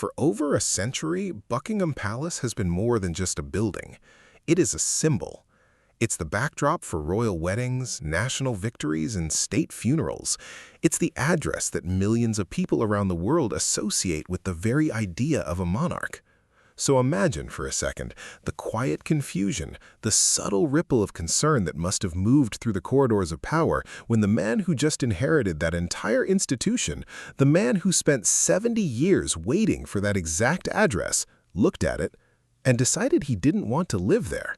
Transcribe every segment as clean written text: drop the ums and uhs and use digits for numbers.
For over a century, Buckingham Palace has been more than just a building. It is a symbol. It's the backdrop for royal weddings, national victories, and state funerals. It's the address that millions of people around the world associate with the very idea of a monarch. So imagine for a second the quiet confusion, the subtle ripple of concern that must have moved through the corridors of power when the man who just inherited that entire institution, the man who spent 70 years waiting for that exact address, looked at it and decided he didn't want to live there.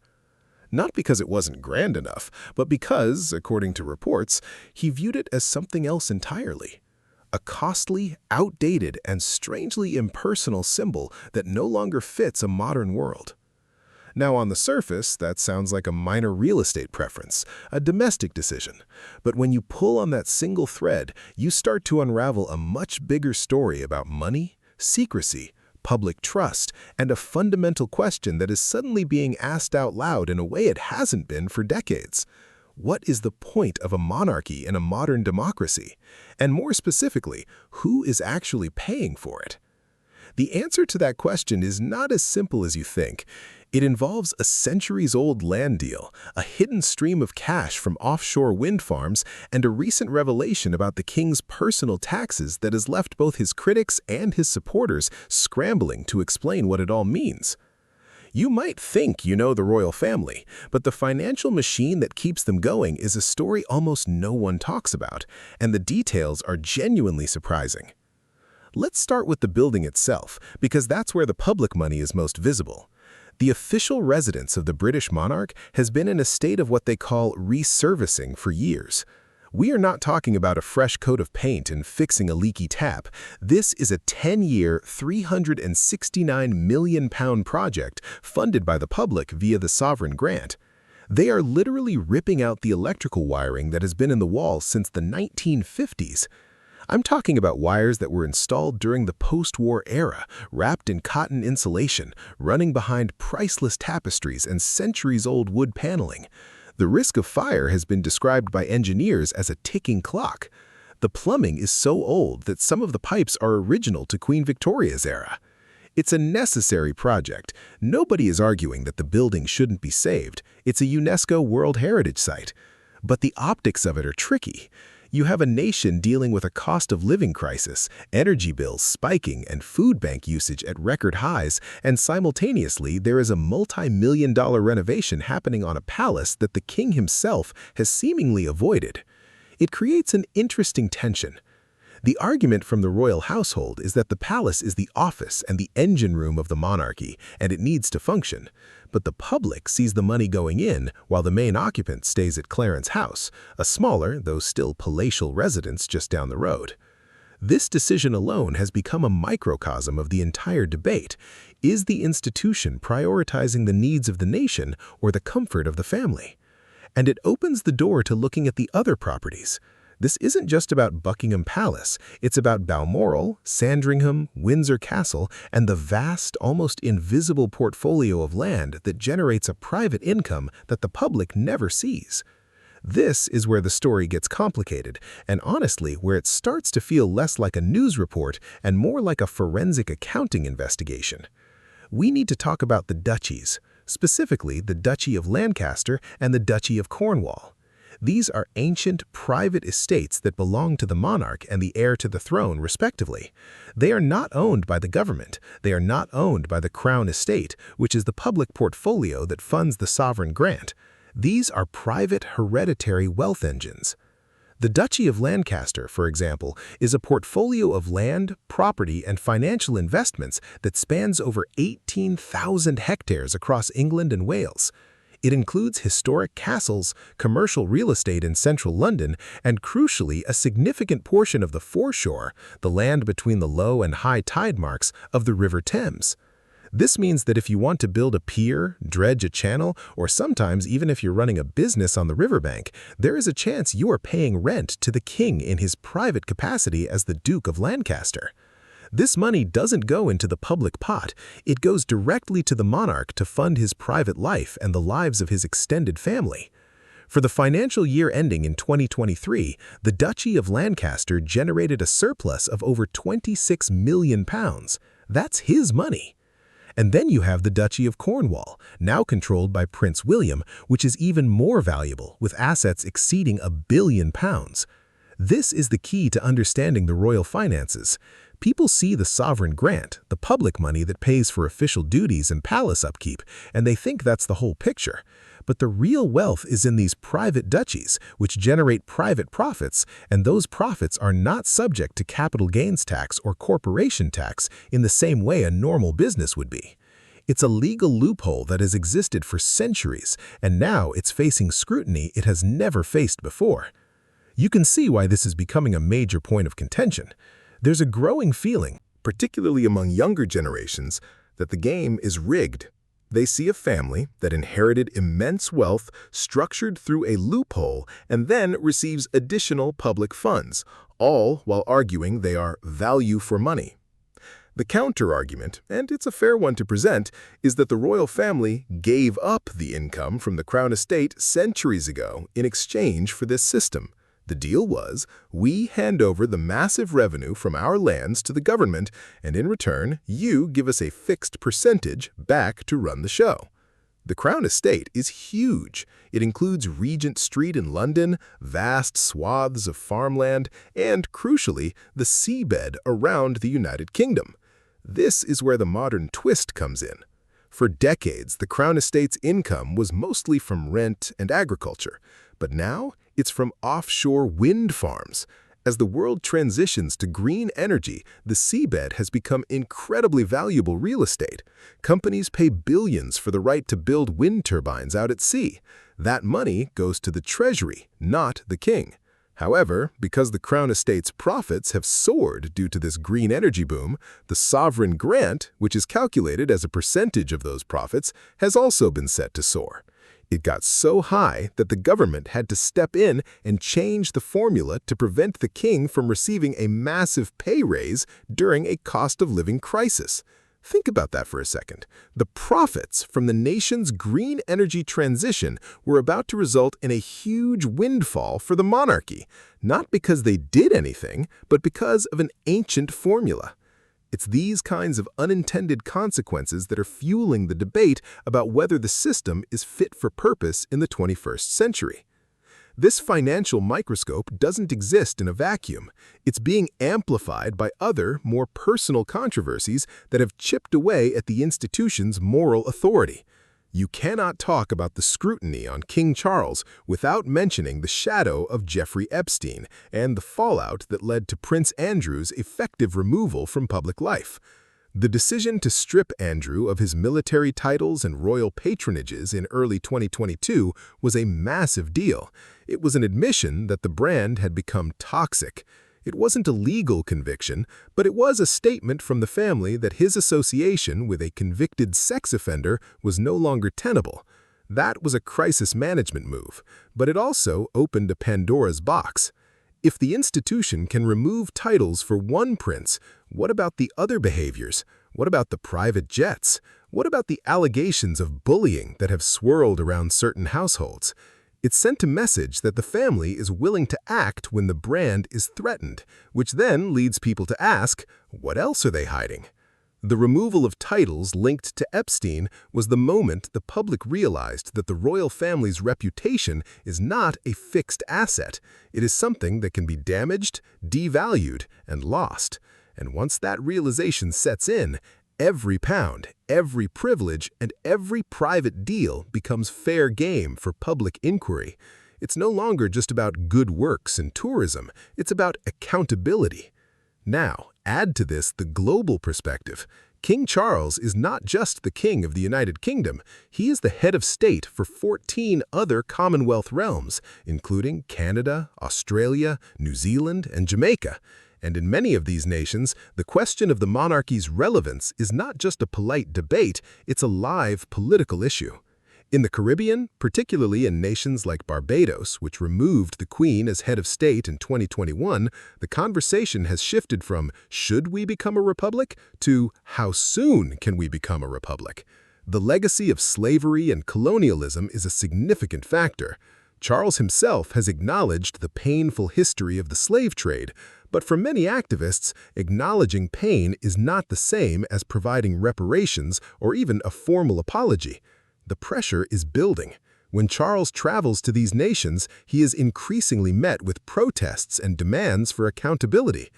Not because it wasn't grand enough, but because, according to reports, he viewed it as something else entirely. A costly, outdated, and strangely impersonal symbol that no longer fits a modern world. Now, on the surface, that sounds like a minor real estate preference, a domestic decision. But when you pull on that single thread, you start to unravel a much bigger story about money, secrecy, public trust, and a fundamental question that is suddenly being asked out loud in a way it hasn't been for decades. What is the point of a monarchy in a modern democracy? And more specifically, who is actually paying for it? The answer to that question is not as simple as you think. It involves a centuries-old land deal, a hidden stream of cash from offshore wind farms, and a recent revelation about the king's personal taxes that has left both his critics and his supporters scrambling to explain what it all means. You might think you know the royal family, but the financial machine that keeps them going is a story almost no one talks about, and the details are genuinely surprising. Let's start with the building itself, because that's where the public money is most visible. The official residence of the British monarch has been in a state of what they call resurfacing for years. We are not talking about a fresh coat of paint and fixing a leaky tap. This is a 10-year, £369 million project funded by the public via the sovereign grant. They are literally ripping out the electrical wiring that has been in the walls since the 1950s. I'm talking about wires that were installed during the post-war era, wrapped in cotton insulation, running behind priceless tapestries and centuries-old wood paneling. The risk of fire has been described by engineers as a ticking clock. The plumbing is so old that some of the pipes are original to Queen Victoria's era. It's a necessary project. Nobody is arguing that the building shouldn't be saved. It's a UNESCO World Heritage Site. But the optics of it are tricky. You have a nation dealing with a cost of living crisis, energy bills spiking, and food bank usage at record highs, and simultaneously there is a multi-million-dollar renovation happening on a palace that the king himself has seemingly avoided. It creates an interesting tension. The argument from the royal household is that the palace is the office and the engine room of the monarchy, and it needs to function. But the public sees the money going in while the main occupant stays at Clarence House, a smaller, though still palatial residence just down the road. This decision alone has become a microcosm of the entire debate. Is the institution prioritizing the needs of the nation or the comfort of the family? And it opens the door to looking at the other properties. This isn't just about Buckingham Palace, it's about Balmoral, Sandringham, Windsor Castle, and the vast, almost invisible portfolio of land that generates a private income that the public never sees. This is where the story gets complicated, and honestly, where it starts to feel less like a news report and more like a forensic accounting investigation. We need to talk about the duchies, specifically the Duchy of Lancaster and the Duchy of Cornwall. These are ancient, private estates that belong to the monarch and the heir to the throne, respectively. They are not owned by the government. They are not owned by the Crown Estate, which is the public portfolio that funds the sovereign grant. These are private, hereditary wealth engines. The Duchy of Lancaster, for example, is a portfolio of land, property, and financial investments that spans over 18,000 hectares across England and Wales. It includes historic castles, commercial real estate in central London, and crucially, a significant portion of the foreshore, the land between the low and high tide marks of the River Thames. This means that if you want to build a pier, dredge a channel, or sometimes even if you're running a business on the riverbank, there is a chance you are paying rent to the king in his private capacity as the Duke of Lancaster. This money doesn't go into the public pot. It goes directly to the monarch to fund his private life and the lives of his extended family. For the financial year ending in 2023, the Duchy of Lancaster generated a surplus of over £26 million. That's his money. And then you have the Duchy of Cornwall, now controlled by Prince William, which is even more valuable, with assets exceeding £1 billion. This is the key to understanding the royal finances. People see the sovereign grant, the public money that pays for official duties and palace upkeep, and they think that's the whole picture. But the real wealth is in these private duchies, which generate private profits, and those profits are not subject to capital gains tax or corporation tax in the same way a normal business would be. It's a legal loophole that has existed for centuries, and now it's facing scrutiny it has never faced before. You can see why this is becoming a major point of contention. There's a growing feeling, particularly among younger generations, that the game is rigged. They see a family that inherited immense wealth structured through a loophole and then receives additional public funds, all while arguing they are value for money. The counter-argument, and it's a fair one to present, is that the royal family gave up the income from the crown estate centuries ago in exchange for this system. The deal was, we hand over the massive revenue from our lands to the government, and in return, you give us a fixed percentage back to run the show. The Crown Estate is huge. It includes Regent Street in London, vast swaths of farmland, and, crucially, the seabed around the United Kingdom. This is where the modern twist comes in. For decades, the Crown Estate's income was mostly from rent and agriculture, but now it's from offshore wind farms. As the world transitions to green energy, the seabed has become incredibly valuable real estate. Companies pay billions for the right to build wind turbines out at sea. That money goes to the treasury, not the king. However, because the Crown Estate's profits have soared due to this green energy boom, the sovereign grant, which is calculated as a percentage of those profits, has also been set to soar. It got so high that the government had to step in and change the formula to prevent the king from receiving a massive pay raise during a cost-of-living crisis. Think about that for a second. The profits from the nation's green energy transition were about to result in a huge windfall for the monarchy, not because they did anything, but because of an ancient formula. It's these kinds of unintended consequences that are fueling the debate about whether the system is fit for purpose in the 21st century. This financial microscope doesn't exist in a vacuum. It's being amplified by other, more personal controversies that have chipped away at the institution's moral authority. You cannot talk about the scrutiny on King Charles without mentioning the shadow of Jeffrey Epstein and the fallout that led to Prince Andrew's effective removal from public life. The decision to strip Andrew of his military titles and royal patronages in early 2022 was a massive deal. It was an admission that the brand had become toxic. It wasn't a legal conviction, but it was a statement from the family that his association with a convicted sex offender was no longer tenable. That was a crisis management move, but it also opened a Pandora's box. If the institution can remove titles for one prince, what about the other behaviors? What about the private jets? What about the allegations of bullying that have swirled around certain households? It sent a message that the family is willing to act when the brand is threatened, which then leads people to ask, what else are they hiding? The removal of titles linked to Epstein was the moment the public realized that the royal family's reputation is not a fixed asset. It is something that can be damaged, devalued, and lost. And once that realization sets in, every pound, every privilege, and every private deal becomes fair game for public inquiry. It's no longer just about good works and tourism, it's about accountability. Now, add to this the global perspective. King Charles is not just the king of the United Kingdom, he is the head of state for 14 other Commonwealth realms, including Canada, Australia, New Zealand, and Jamaica. And in many of these nations, the question of the monarchy's relevance is not just a polite debate, it's a live political issue. In the Caribbean, particularly in nations like Barbados, which removed the Queen as head of state in 2021, the conversation has shifted from "should we become a republic?" to "how soon can we become a republic?" The legacy of slavery and colonialism is a significant factor. Charles himself has acknowledged the painful history of the slave trade, But for many activists, acknowledging pain is not the same as providing reparations or even a formal apology. The pressure is building. When Charles travels to these nations, he is increasingly met with protests and demands for accountability.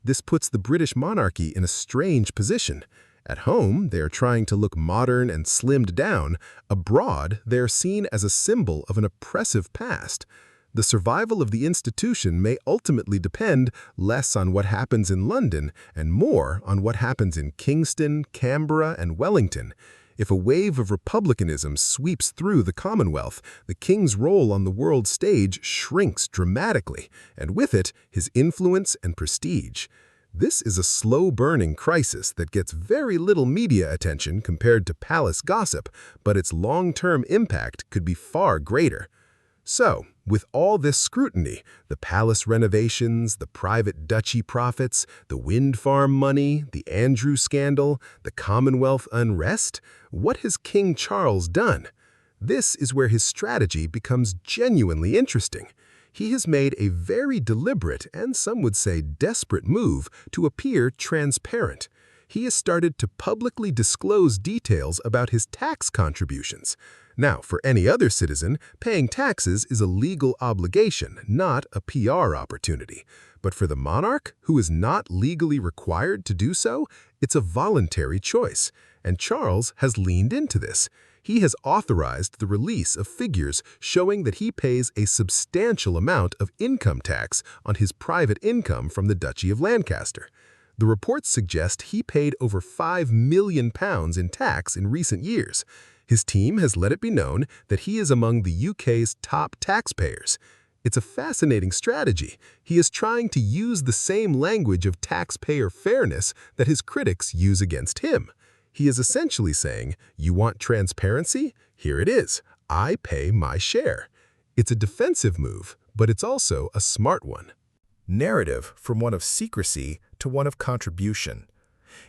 This puts the British monarchy in a strange position. At home, they are trying to look modern and slimmed down. Abroad, they are seen as a symbol of an oppressive past. The survival of the institution may ultimately depend less on what happens in London and more on what happens in Kingston, Canberra, and Wellington. If a wave of republicanism sweeps through the Commonwealth, the king's role on the world stage shrinks dramatically, and with it, his influence and prestige. This is a slow-burning crisis that gets very little media attention compared to palace gossip, but its long-term impact could be far greater. So, with all this scrutiny, the palace renovations, the private duchy profits, the wind farm money, the Andrew scandal, the Commonwealth unrest, what has King Charles done? This is where his strategy becomes genuinely interesting. He has made a very deliberate and some would say desperate move to appear transparent. He has started to publicly disclose details about his tax contributions. Now, for any other citizen, paying taxes is a legal obligation, not a PR opportunity. But for the monarch, who is not legally required to do so, it's a voluntary choice. And Charles has leaned into this. He has authorized the release of figures showing that he pays a substantial amount of income tax on his private income from the Duchy of Lancaster. The reports suggest he paid over £5 million in tax in recent years. His team has let it be known that he is among the UK's top taxpayers. It's a fascinating strategy. He is trying to use the same language of taxpayer fairness that his critics use against him. He is essentially saying, you want transparency? Here it is. I pay my share. It's a defensive move, but it's also a smart one. Narrative from one of secrecy to one of contribution.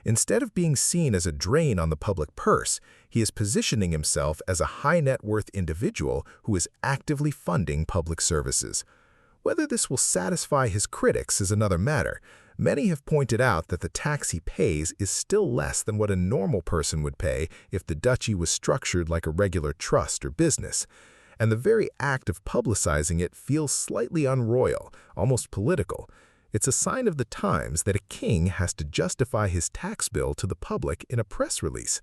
Instead of being seen as a drain on the public purse, he is positioning himself as a high-net-worth individual who is actively funding public services. Whether this will satisfy his critics is another matter. Many have pointed out that the tax he pays is still less than what a normal person would pay if the duchy was structured like a regular trust or business. And the very act of publicizing it feels slightly unroyal, almost political. It's a sign of the times that a king has to justify his tax bill to the public in a press release.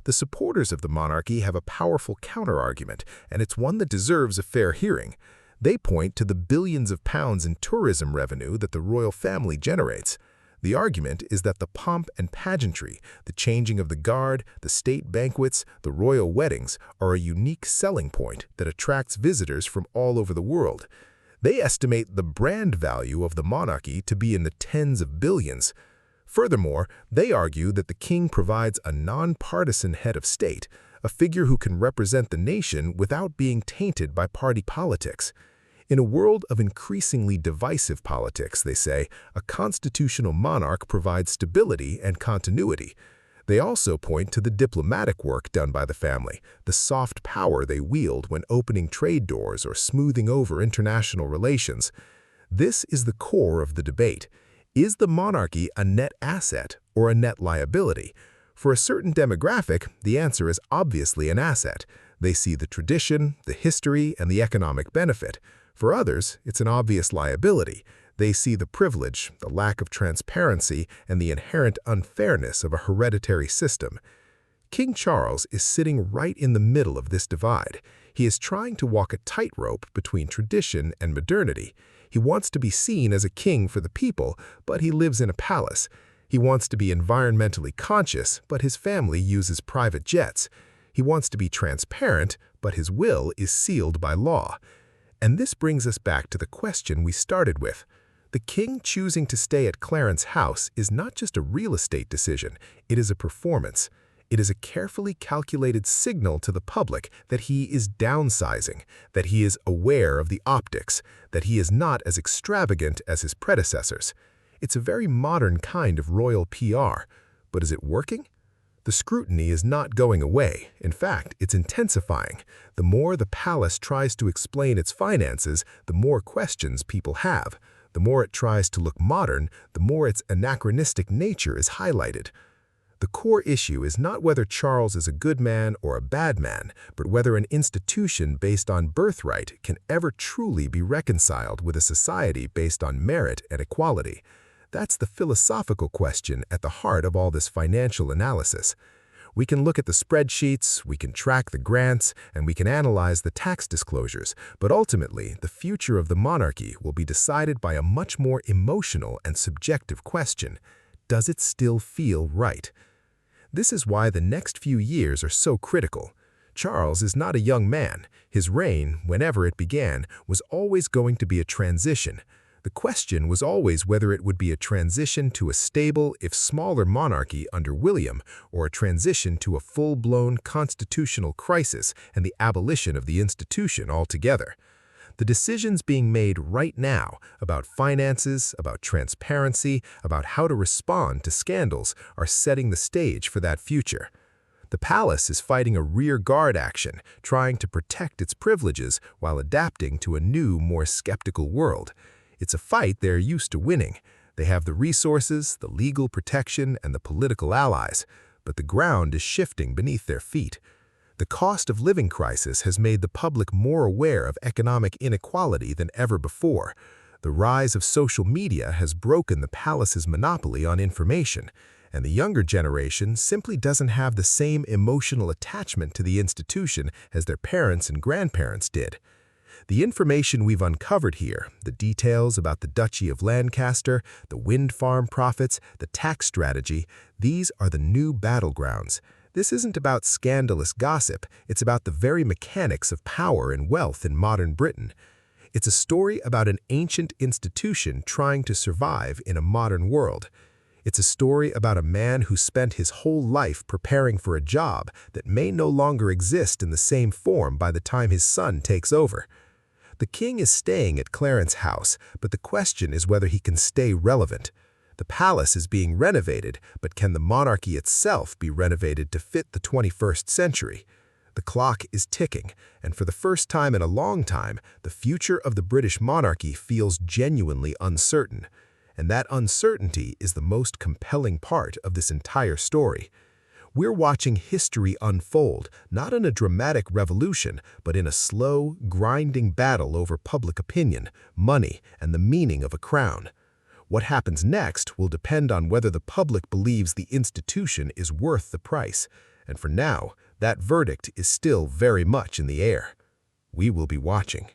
The supporters of the monarchy have a powerful counterargument, and it's one that deserves a fair hearing. They point to the billions of pounds in tourism revenue that the royal family generates. The argument is that the pomp and pageantry, the changing of the guard, the state banquets, the royal weddings are a unique selling point that attracts visitors from all over the world. They estimate the brand value of the monarchy to be in the tens of billions. Furthermore, they argue that the king provides a nonpartisan head of state, a figure who can represent the nation without being tainted by party politics. In a world of increasingly divisive politics, they say, a constitutional monarch provides stability and continuity. They also point to the diplomatic work done by the family, the soft power they wield when opening trade doors or smoothing over international relations. This is the core of the debate. Is the monarchy a net asset or a net liability? For a certain demographic, the answer is obviously an asset. They see the tradition, the history, and the economic benefit. For others, it's an obvious liability. They see the privilege, the lack of transparency, and the inherent unfairness of a hereditary system. King Charles is sitting right in the middle of this divide. He is trying to walk a tightrope between tradition and modernity. He wants to be seen as a king for the people, but he lives in a palace. He wants to be environmentally conscious, but his family uses private jets. He wants to be transparent, but his will is sealed by law. And this brings us back to the question we started with. The king choosing to stay at Clarence House is not just a real estate decision, it is a performance. It is a carefully calculated signal to the public that he is downsizing, that he is aware of the optics, that he is not as extravagant as his predecessors. It's a very modern kind of royal PR, but is it working? The scrutiny is not going away. In fact, it's intensifying. The more the palace tries to explain its finances, the more questions people have. The more it tries to look modern, the more its anachronistic nature is highlighted. The core issue is not whether Charles is a good man or a bad man, but whether an institution based on birthright can ever truly be reconciled with a society based on merit and equality. That's the philosophical question at the heart of all this financial analysis. We can look at the spreadsheets, we can track the grants, and we can analyze the tax disclosures, but ultimately, the future of the monarchy will be decided by a much more emotional and subjective question. Does it still feel right? This is why the next few years are so critical. Charles is not a young man. His reign, whenever it began, was always going to be a transition. The question was always whether it would be a transition to a stable, if smaller monarchy under William, or a transition to a full-blown constitutional crisis and the abolition of the institution altogether. The decisions being made right now about finances, about transparency, about how to respond to scandals are setting the stage for that future. The palace is fighting a rear-guard action, trying to protect its privileges while adapting to a new, more skeptical world. It's a fight they're used to winning. They have the resources, the legal protection, and the political allies, but the ground is shifting beneath their feet. The cost of living crisis has made the public more aware of economic inequality than ever before. The rise of social media has broken the palace's monopoly on information, and the younger generation simply doesn't have the same emotional attachment to the institution as their parents and grandparents did. The information we've uncovered here, the details about the Duchy of Lancaster, the wind farm profits, the tax strategy, these are the new battlegrounds. This isn't about scandalous gossip, it's about the very mechanics of power and wealth in modern Britain. It's a story about an ancient institution trying to survive in a modern world. It's a story about a man who spent his whole life preparing for a job that may no longer exist in the same form by the time his son takes over. The king is staying at Clarence House, but the question is whether he can stay relevant. The palace is being renovated, but can the monarchy itself be renovated to fit the 21st century? The clock is ticking, and for the first time in a long time, the future of the British monarchy feels genuinely uncertain. And that uncertainty is the most compelling part of this entire story. We're watching history unfold, not in a dramatic revolution, but in a slow, grinding battle over public opinion, money, and the meaning of a crown. What happens next will depend on whether the public believes the institution is worth the price, and for now, that verdict is still very much in the air. We will be watching.